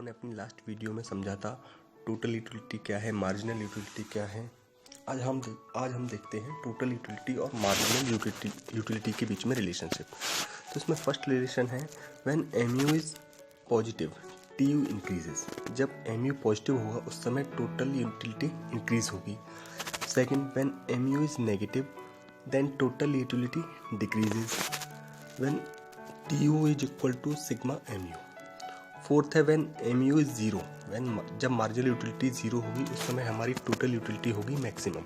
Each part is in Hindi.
मैंने अपनी लास्ट वीडियो में समझा था टोटल यूटिलिटी क्या है, मार्जिनल यूटिलिटी क्या है। आज हम देखते हैं टोटल यूटिलिटी और मार्जिनल यूटिलिटी के बीच में रिलेशनशिप। तो इसमें फर्स्ट रिलेशन है when MU is positive TU increases. जब एमयू पॉजिटिव होगा उस समय टोटल यूटिलिटी इंक्रीज होगी। Second, when MU is negative then total utility decreases when TU is equal to sigma MU. Fourth है व्हेन एमयू इज जीरो, जब मार्जिनल यूटिलिटी जीरो होगी उस समय हमारी टोटल यूटिलिटी होगी मैक्सिमम।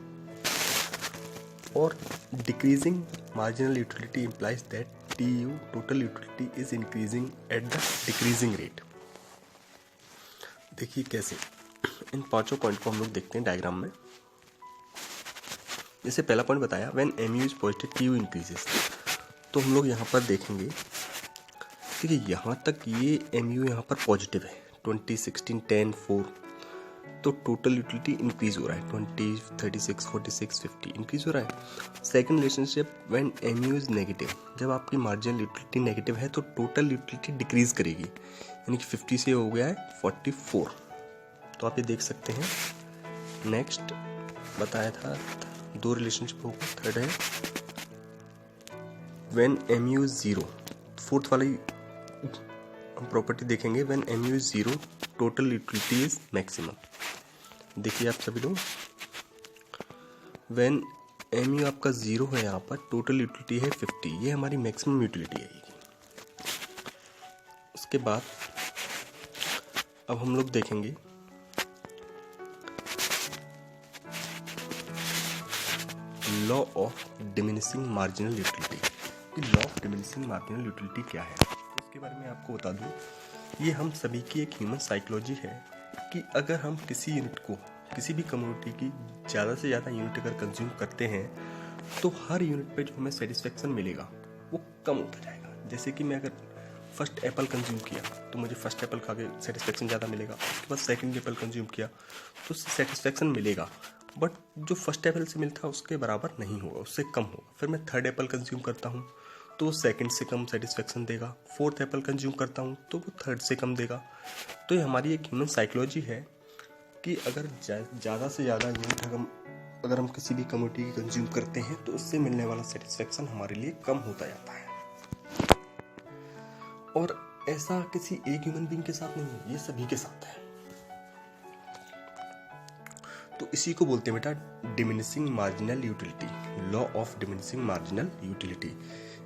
और decreasing marginal utility implies that TU total utility is increasing at the decreasing rate. देखिए कैसे, इन पांचों पॉइंट को हम लोग देखते हैं डायग्राम में। जैसे पहला पॉइंट बताया when MU is positive TU increases, तो हम लोग यहाँ पर देखेंगे कि यहाँ तक ये एमयू यहाँ पर पॉजिटिव है 20, 16, 10, 4, तो टोटल यूटिलिटी इंक्रीज हो रहा है 20, 36, 46, 50 इंक्रीज हो रहा है। Second relationship when MU is negative, जब आपकी मार्जिनल यूटिलिटी नेगेटिव है तो टोटल यूटिलिटी डिक्रीज करेगी, यानी कि 50 से हो गया है 44। तो आप ये देख सकते हैं। नेक्स्ट बताया था दो रिलेशनशिप होगा। थर्ड है when MU is zero, fourth वाली हम प्रॉपर्टी देखेंगे when MU is zero total utility is maximum. देखिए आप सभी लोग, व्हेन एमयू आपका जीरो है यहाँ पर टोटल यूटिलिटी है 50, ये हमारी मैक्सिमम यूटिलिटी आएगी। उसके बाद अब हम लोग देखेंगे law of diminishing marginal utility. Law of diminishing marginal utility क्या है उसके बारे में आपको बता दूं। ये हम सभी की एक ह्यूमन साइकोलॉजी है कि अगर हम किसी यूनिट को, किसी भी कम्युनिटी की ज़्यादा से ज़्यादा यूनिट अगर कंज्यूम करते हैं तो हर यूनिट पे जो हमें सेटिस्फेक्शन मिलेगा वो कम होता जाएगा। जैसे कि मैं अगर फर्स्ट एप्पल कंज्यूम किया तो मुझे फर्स्ट एप्पल खा के सेटिस्फेक्शन ज़्यादा मिलेगा, उसके बाद सेकंड एप्पल कंज्यूम किया तो सेटिस्फेक्शन मिलेगा, बट जो फर्स्ट एप्पल से मिलता है उसके बराबर नहीं होगा, उससे कम होगा। फिर मैं थर्ड एप्पल कंज्यूम करता हूँ तो सेकंड से कम सेटिस्फेक्शन देगा, फोर्थ एप्पल कंज्यूम करता हूँ तो वो थर्ड से कम देगा। तो ये हमारी एक ह्यूमन साइकोलॉजी है कि अगर ज़्यादा से ज़्यादा यूनिट अगर हम किसी भी कम्युनिटी की कंज्यूम करते हैं तो उससे मिलने वाला सेटिस्फेक्शन हमारे लिए कम होता जाता है। और ऐसा किसी एक ह्यूमन बीइंग के साथ नहीं है, ये सभी के साथ है। तो इसी को बोलते हैं बेटा diminishing marginal utility, law of diminishing marginal utility.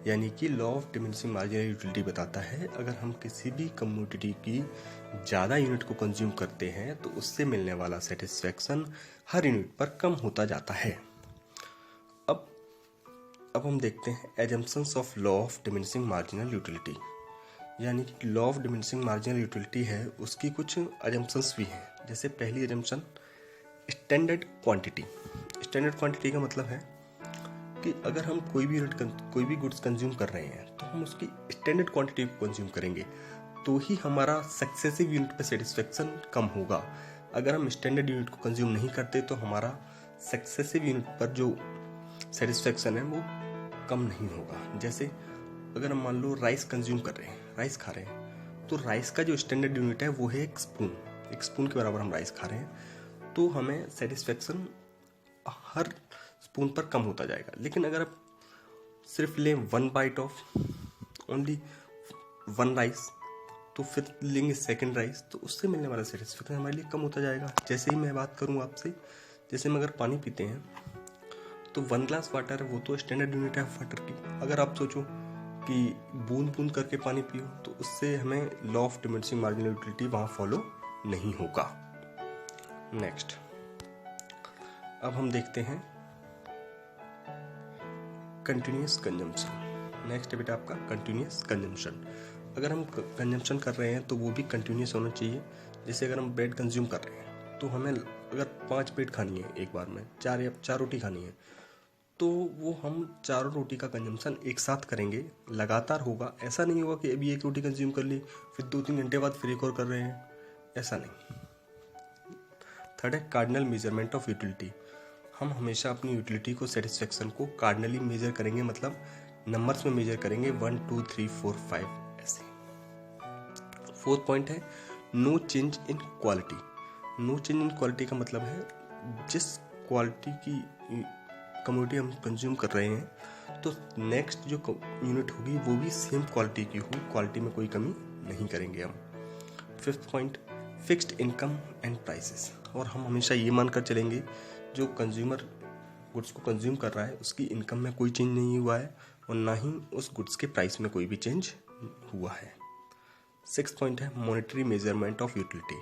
यानी कि law of diminishing marginal utility बताता है अगर हम किसी भी कम्युनिटी की ज़्यादा यूनिट को कंज्यूम करते हैं तो उससे मिलने वाला सेटिस्फेक्शन हर यूनिट पर कम होता जाता है। अब हम देखते हैं assumptions of law of diminishing marginal utility. यानी कि law of diminishing marginal utility है, उसकी कुछ एजम्पशंस भी हैं। जैसे पहली assumption standard quantity. Standard quantity का मतलब है कि अगर हम कोई भी गुड्स कंज्यूम कर रहे हैं तो हम उसकी स्टैंडर्ड क्वांटिटी को कंज्यूम करेंगे तो ही हमारा सक्सेसिव यूनिट पे सेटिस्फेक्शन कम होगा। अगर हम स्टैंडर्ड यूनिट को कंज्यूम नहीं करते तो हमारा सक्सेसिव यूनिट पर जो सेटिस्फेक्शन है वो कम नहीं होगा। जैसे अगर हम मान लो राइस कंज्यूम कर रहे हैं, राइस खा रहे हैं, तो राइस का जो स्टैंडर्ड यूनिट है वो है एक स्पून के बराबर हम राइस खा रहे हैं, तो हमें सेटिस्फेक्शन हर स्पून पर कम होता जाएगा। लेकिन अगर आप सिर्फ लें one byte of only one rice तो फिर लेंगे सेकंड राइस तो उससे मिलने वाला सेटिस्फेक्शन हमारे लिए कम होता जाएगा। जैसे ही मैं बात करूँ आपसे, जैसे हम अगर पानी पीते हैं तो 1 ग्लास वाटर है वो तो स्टैंडर्ड यूनिट है वाटर की। अगर आप सोचो कि बूंद बूंद करके पानी पियो तो उससे हमें law of diminishing marginal utility वहाँ फॉलो नहीं होगा। नेक्स्ट अब हम देखते हैं कंटिन्यूअस कंजम्पशन। नेक्स्ट है बेटा आपका कंटिन्यूअस कंजम्पशन। अगर हम कंजम्पशन कर रहे हैं तो वो भी कंटिन्यूअस होना चाहिए। जैसे अगर हम ब्रेड कंज्यूम कर रहे हैं तो हमें अगर 5 ब्रेड खानी है एक बार में, 4 रोटी खानी है, तो वो हम 4 रोटी का कंजम्पशन एक साथ करेंगे, लगातार होगा। ऐसा नहीं होगा कि अभी एक रोटी कंज्यूम कर ली फिर 2-3 घंटे बाद फिर एक और कर रहे हैं, ऐसा नहीं। थर्ड है कार्डिनल मेजरमेंट ऑफ यूटिलिटी। हम हमेशा अपनी यूटिलिटी को, सेटिस्फेक्शन को कार्डिनली मेजर करेंगे, मतलब नंबर्स में मेजर करेंगे 1, 2, 3, 4, 5 ऐसे। फोर्थ पॉइंट है no change in quality. No change in quality का मतलब है जिस क्वालिटी की कमोडिटी हम कंज्यूम कर रहे हैं तो नेक्स्ट जो यूनिट होगी वो भी सेम क्वालिटी की हो, क्वालिटी में कोई कमी नहीं करेंगे हम। 5th point, fixed income and prices. और हम हमेशा ये मानकर चलेंगे जो कंज्यूमर गुड्स को कंज्यूम कर रहा है उसकी इनकम में कोई चेंज नहीं हुआ है और ना ही उस गुड्स के प्राइस में कोई भी चेंज हुआ है। 6th पॉइंट है मॉनेटरी मेजरमेंट ऑफ यूटिलिटी।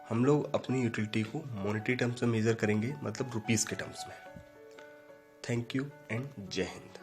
हम लोग अपनी यूटिलिटी को मॉनेटरी टर्म्स में मेजर करेंगे, मतलब रुपीस के टर्म्स में। थैंक यू एंड जय हिंद।